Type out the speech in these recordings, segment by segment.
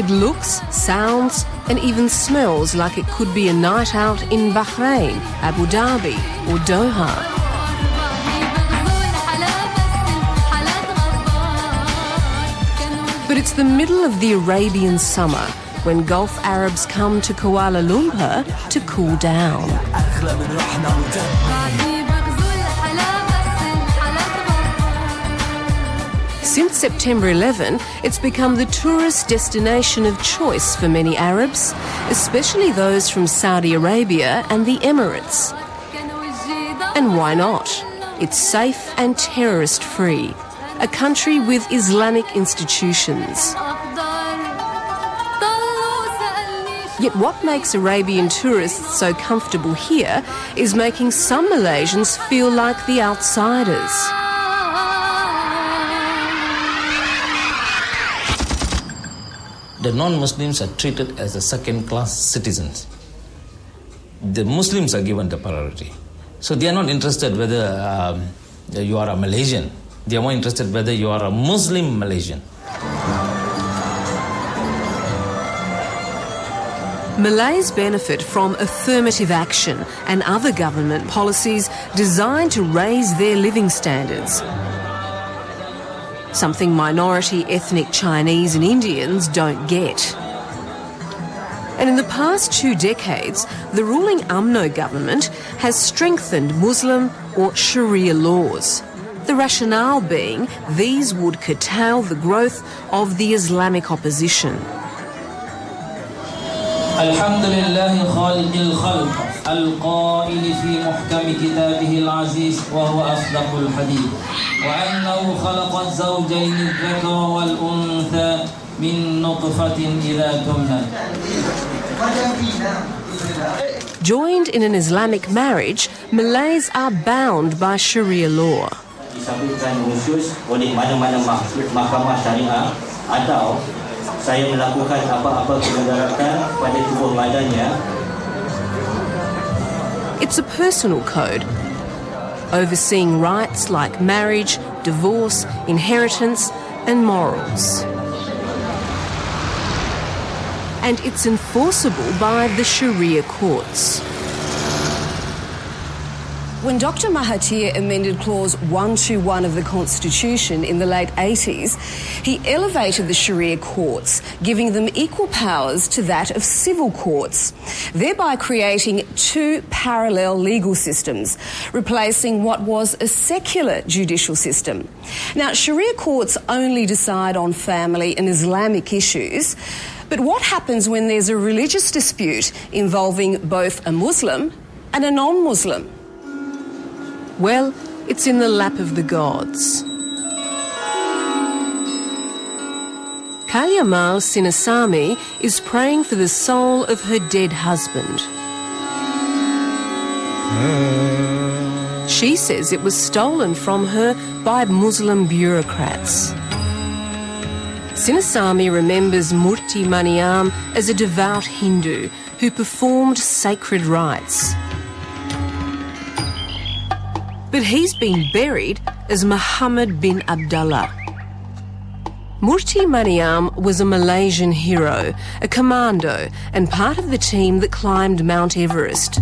It looks, sounds and even smells like it could be a night out in Bahrain, Abu Dhabi or Doha. But it's the middle of the Arabian summer when Gulf Arabs come to Kuala Lumpur to cool down. Since September 11, it's become the tourist destination of choice for many Arabs, especially those from Saudi Arabia and the Emirates. And why not? It's safe and terrorist-free, a country with Islamic institutions. Yet what makes Arabian tourists so comfortable here is making some Malaysians feel like the outsiders. The non-Muslims are treated as a second-class citizens. The Muslims are given the priority. So they are not interested whether you are a Malaysian. They are more interested whether you are a Muslim Malaysian. Malays benefit from affirmative action and other government policies designed to raise their living standards, something minority ethnic Chinese and Indians don't get. And in the past 2 decades, the ruling UMNO government has strengthened Muslim or Sharia laws. The rationale being these would curtail the growth of the Islamic opposition. الحمد لله خالق الخلق القائل في محكم كتابه العزيز وهو أصدق الحديث وأنه خلق الزوجين الذكر والأنثى من نطفة إذا تمنى. Joined in an Islamic marriage, Malays are bound by Sharia law. Disabitkan khusus oleh mana-mana mahkamah syariah atau saya melakukan apa-apa kemudaratan pada tubuh badannya. It's a personal code, overseeing rights like marriage, divorce, inheritance and morals. And it's enforceable by the Sharia Courts. When Dr Mahathir amended Clause 121 of the Constitution in the late 80s, he elevated the Sharia courts, giving them equal powers to that of civil courts, thereby creating 2 parallel legal systems, replacing what was a secular judicial system. Now, Sharia courts only decide on family and Islamic issues, but what happens when there's a religious dispute involving both a Muslim and a non-Muslim? Well, it's in the lap of the gods. Kalyamal Sinasamy is praying for the soul of her dead husband. She says it was stolen from her by Muslim bureaucrats. Sinasamy remembers Moorthy Maniam as a devout Hindu who performed sacred rites. But he's been buried as Muhammad bin Abdullah. Moorthy Maniam was a Malaysian hero, a commando, and part of the team that climbed Mount Everest.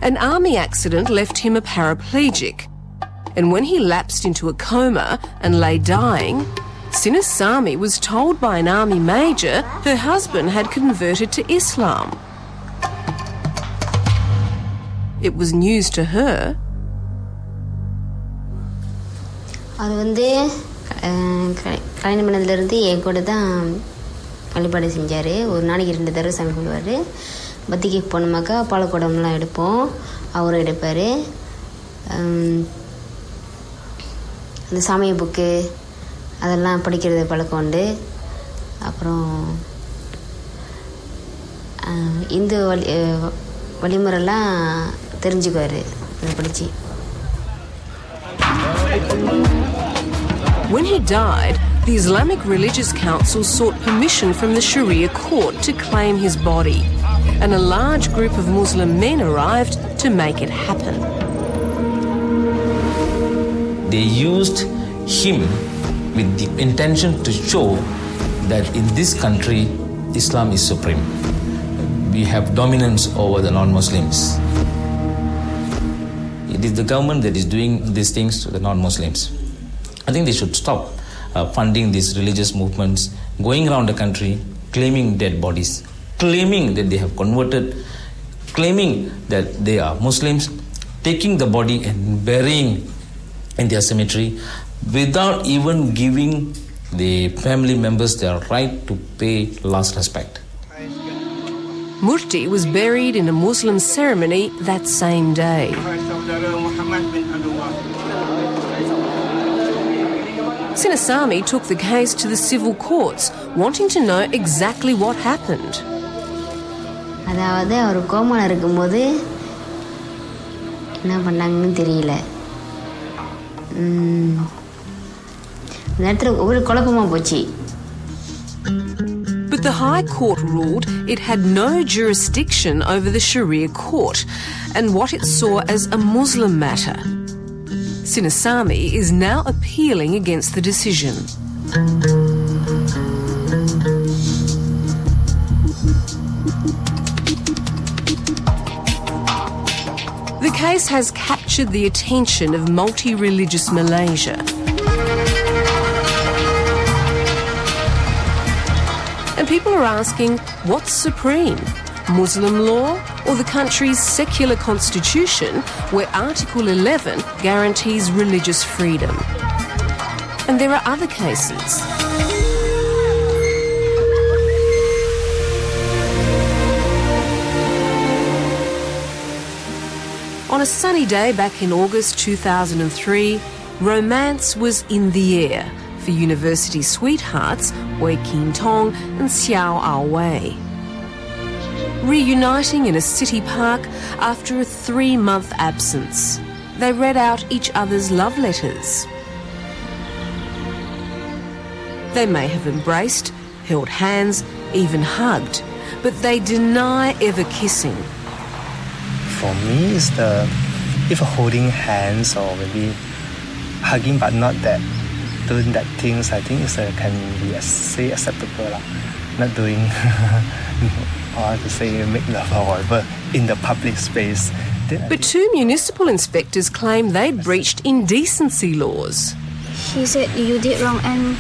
An army accident left him a paraplegic, and when he lapsed into a coma and lay dying, Sinasamy was told by an army major her husband had converted to Islam. It was news to her. அது வந்து கல்யாணம் பண்ணதுலேருந்து என் கூட தான் வழிபாடு செஞ்சார். ஒரு நாளைக்கு 2 தடவை சாமி கும்பிடுவார். பத்திக்கு போனோமாக்கா பாலக்குடம்லாம் எடுப்போம், அவரும் எடுப்பார். அந்த சாமிய புக்கு அதெல்லாம் படிக்கிறது பழக்கம் உண்டு. அப்புறம் இந்து வழிமுறைலாம் தெரிஞ்சுக்குவார் அதை படித்து. When he died, the Islamic Religious Council sought permission from the Sharia court to claim his body, and a large group of Muslim men arrived to make it happen. They used him with the intention to show that in this country, Islam is supreme. We have dominance over the non-Muslims. It is the government that is doing these things to the non-Muslims. I think they should stop funding these religious movements, going around the country, claiming dead bodies, claiming that they have converted, claiming that they are Muslims, taking the body and burying in their cemetery without even giving the family members their right to pay last respect. Moorthy was buried in a Muslim ceremony that same day. Sinasami took the case to the civil courts, wanting to know exactly what happened. அதாவது அவர் கோமால இருக்கும்போது என்ன பண்ணாங்கன்னு தெரியல. நேரத்துல ஒரு குழப்பமா போச்சு. But the High Court ruled it had no jurisdiction over the Sharia Court and what it saw as a Muslim matter. Sinasami is now appealing against the decision. The case has captured the attention of multi-religious Malaysia. And people are asking, what's supreme? Muslim law or the country's secular constitution where Article 11 guarantees religious freedom? And there are other cases. On a sunny day back in August 2003, romance was in the air for university sweethearts Wei Kin Tong and Xiao Ao Wei. Reuniting in a city park after a 3-month absence, they read out each other's love letters. They may have embraced, held hands, even hugged, but they deny ever kissing. For me, it's if holding hands or maybe hugging, but not that doing that things, I think can be say acceptable. Not doing or to say make love or whatever in the public space. But 2 municipal inspectors claim they'd breached indecency laws. He said you did wrong and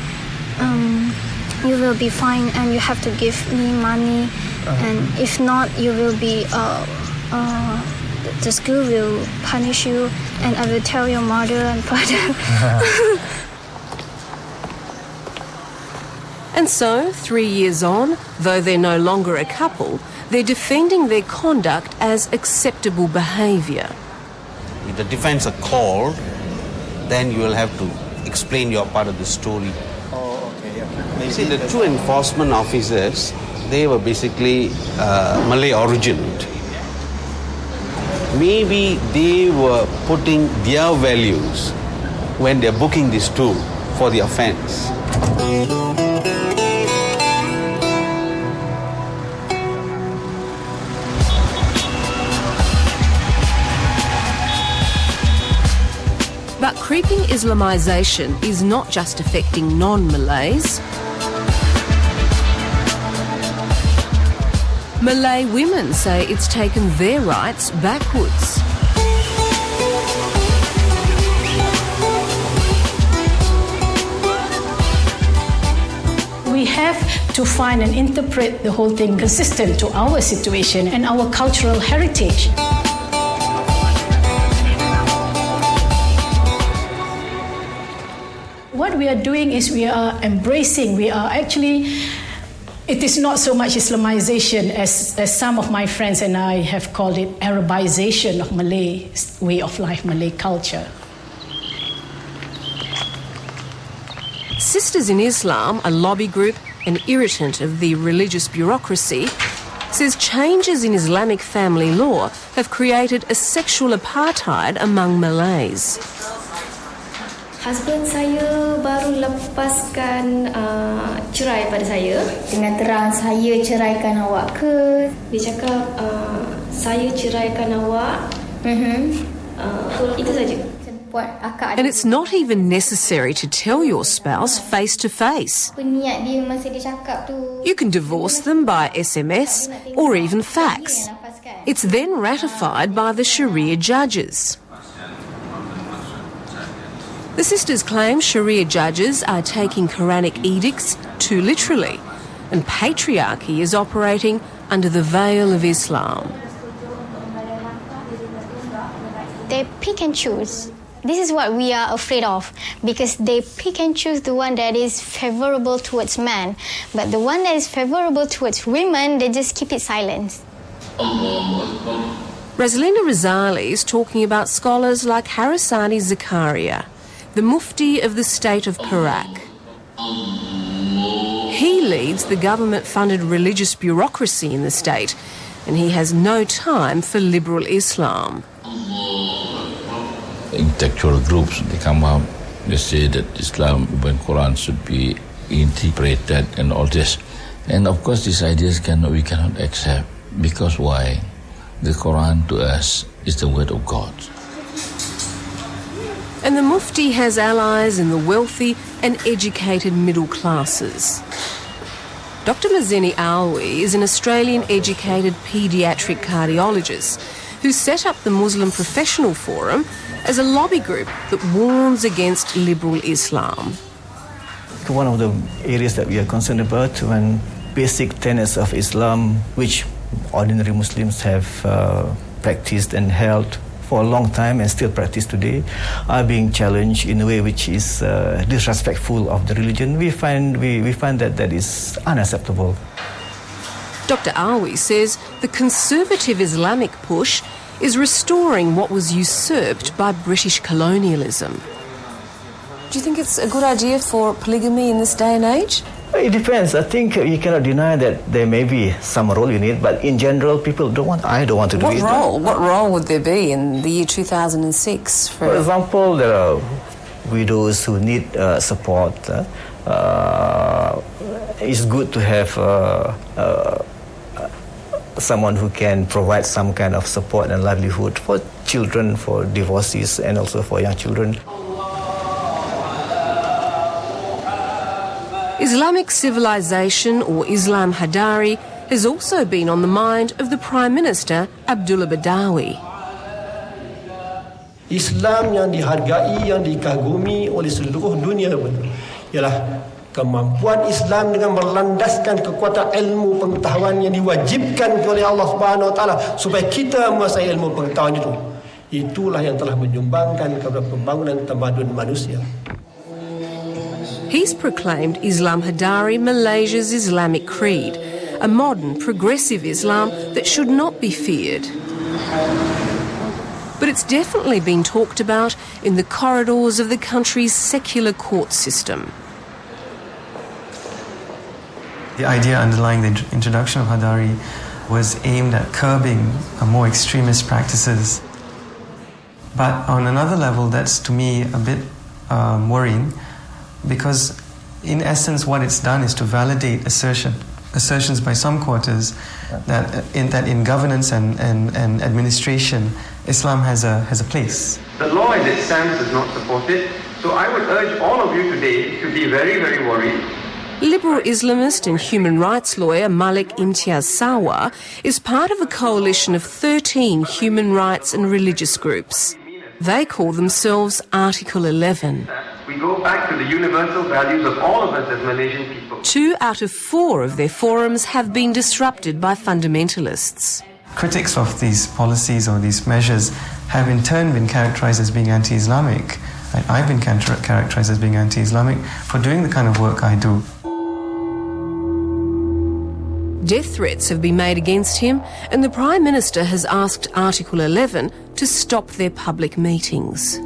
you will be fined and you have to give me money and if not you will be the school will punish you and I will tell your mother and father. And so, 3 years on, though they're no longer a couple, they're defending their conduct as acceptable behaviour. If the defence are called, then you will have to explain your part of the story. Oh, okay, yeah. You see, the 2 enforcement officers, they were basically Malay origined. Maybe they were putting their values when they're booking these 2 for the offence. But creeping Islamisation is not just affecting non-Malays. Malay women say it's taken their rights backwards. We have to find and interpret the whole thing consistent to our situation and our cultural heritage. What we are doing is we are embracing, we are actually, it is not so much Islamization as some of my friends and I have called it Arabization of Malay way of life, Malay culture. Sisters in Islam, a lobby group, an irritant of the religious bureaucracy, says changes in Islamic family law have created a sexual apartheid among Malays. Husband saya baru lepaskan cerai pada saya. Dengan terang, saya ceraikan awak ke? Dia cakap, saya ceraikan awak. Itu saja. And it's not even necessary to tell your spouse face to face. You can divorce them by SMS or even fax. It's then ratified by the Sharia judges. The sisters claim Sharia judges are taking Quranic edicts too literally, and patriarchy is operating under the veil of Islam. They pick and choose. This is what we are afraid of, because they pick and choose the one that is favourable towards men, but the one that is favourable towards women, they just keep it silent. Rosalina Razali is talking about scholars like Harussani Zakaria, the Mufti of the state of Perak. He leads the government-funded religious bureaucracy in the state, and he has no time for liberal Islam. Intellectual groups, they come up, they say that Islam and Quran should be integrated and all this. And of course these ideas we cannot accept, because why? The Quran to us is the word of God. And the Mufti has allies in the wealthy and educated middle classes. Dr. Mazeni Alwi is an Australian-educated paediatric cardiologist who set up the Muslim Professional Forum as a lobby group that warns against liberal Islam. One of the areas that we are concerned about when basic tenets of Islam, which ordinary Muslims have practiced and held for a long time and still practice today, are being challenged in a way which is disrespectful of the religion. We find that is unacceptable. Dr. Alwi says the conservative Islamic push is restoring what was usurped by British colonialism. Do you think it's a good idea for polygamy in this day and age? It depends. I think you cannot deny that there may be some role in it, but in general, people don't want. I don't want to do it. What role would there be in the year 2006? For example, there are widows who need support. It's good to have someone who can provide some kind of support and livelihood for children, for divorcees, and also for young children. Islamic civilization, or Islam Hadari, has also been on the mind of the Prime Minister, Abdullah Badawi. Islam yang dihargai, yang dikagumi oleh seluruh dunia ialah kemampuan Islam dengan berlandaskan kekuatan ilmu pengetahuan yang diwajibkan oleh Allah Subhanahu Wa Taala supaya kita menguasai ilmu pengetahuan itu. Itulah yang telah menyumbangkan kepada pembangunan tamadun manusia. He's proclaimed Islam Hadari Malaysia's Islamic creed, a modern, progressive Islam that should not be feared. But it's definitely been talked about in the corridors of the country's secular court system. The idea underlying the introduction of Hadari was aimed at curbing more extremist practices. But on another level, that's to me a bit worrying, because in essence what it's done is to validate assertions by some quarters that in governance and administration Islam has a place. The law as it stands does not support it, so I would urge all of you today to be very, very worried. Liberal Islamist and human rights lawyer Malik Imtiaz Sarwar is part of a coalition of 13 human rights and religious groups. They call themselves Article 11. We go back to the universal values of all of us as Malaysian people. 2 out of 4 of their forums have been disrupted by fundamentalists. Critics of these policies or these measures have in turn been characterized as being anti-Islamic. I've been characterized as being anti-Islamic for doing the kind of work I do. Death threats have been made against him, and the Prime Minister has asked Article 11 to stop their public meetings.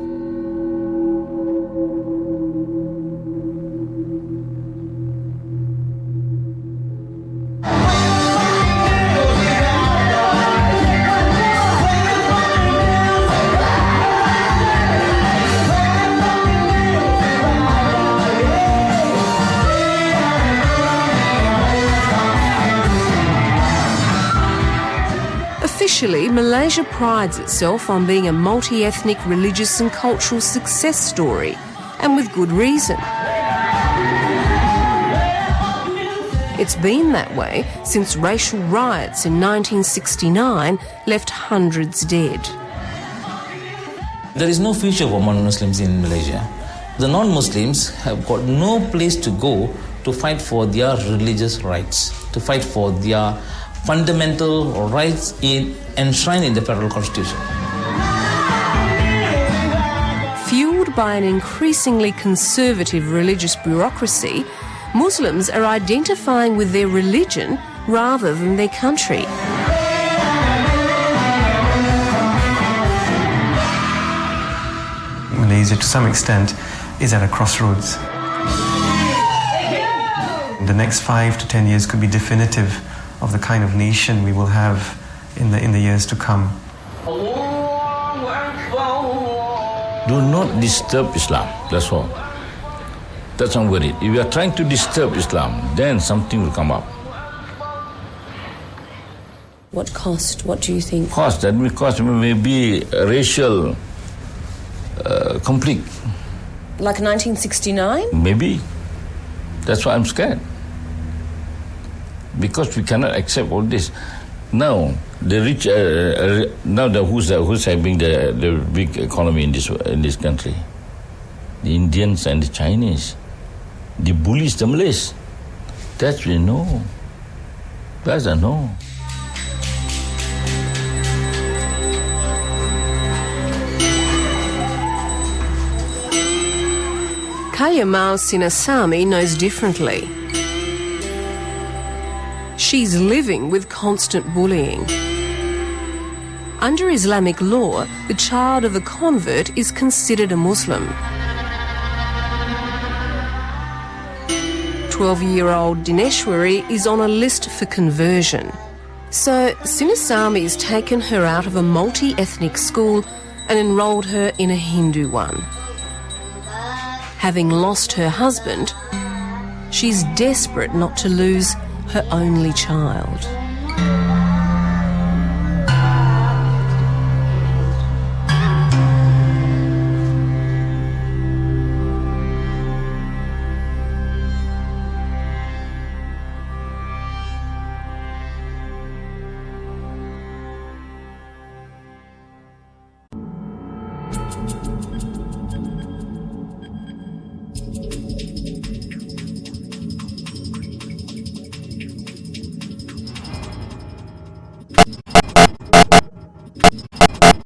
A Officially, Malaysia prides itself on being a multi-ethnic religious and cultural success story, and with good reason. It's been that way since racial riots in 1969 left hundreds dead. There is no future for non-Muslims in Malaysia. The non-Muslims have got no place to go to fight for their religious rights, to fight for their fundamental rights enshrined in the Federal Constitution. Fueled by an increasingly conservative religious bureaucracy, Muslims are identifying with their religion rather than their country. Malaysia, to some extent, is at a crossroads. The next 5 to 10 years could be definitive of the kind of nation we will have in the years to come. Do not disturb Islam, that's all. That's why I'm worried. If you are trying to disturb Islam, then something will come up. What cost? What do you think? Cost, that may cost maybe racial conflict. Like 1969? Maybe. That's why I'm scared. Because we cannot accept all this. Now, the rich, who's having the big economy in this country? The Indians and the Chinese. The bullies, the Malays. That we know. That's I know. Kayamal Sinasamy knows differently. She's living with constant bullying. Under Islamic law, the child of a convert is considered a Muslim. 12-year-old Dineshwari is on a list for conversion. So Sinasamy has taken her out of a multi-ethnic school and enrolled her in a Hindu one. Having lost her husband, she's desperate not to lose her only child.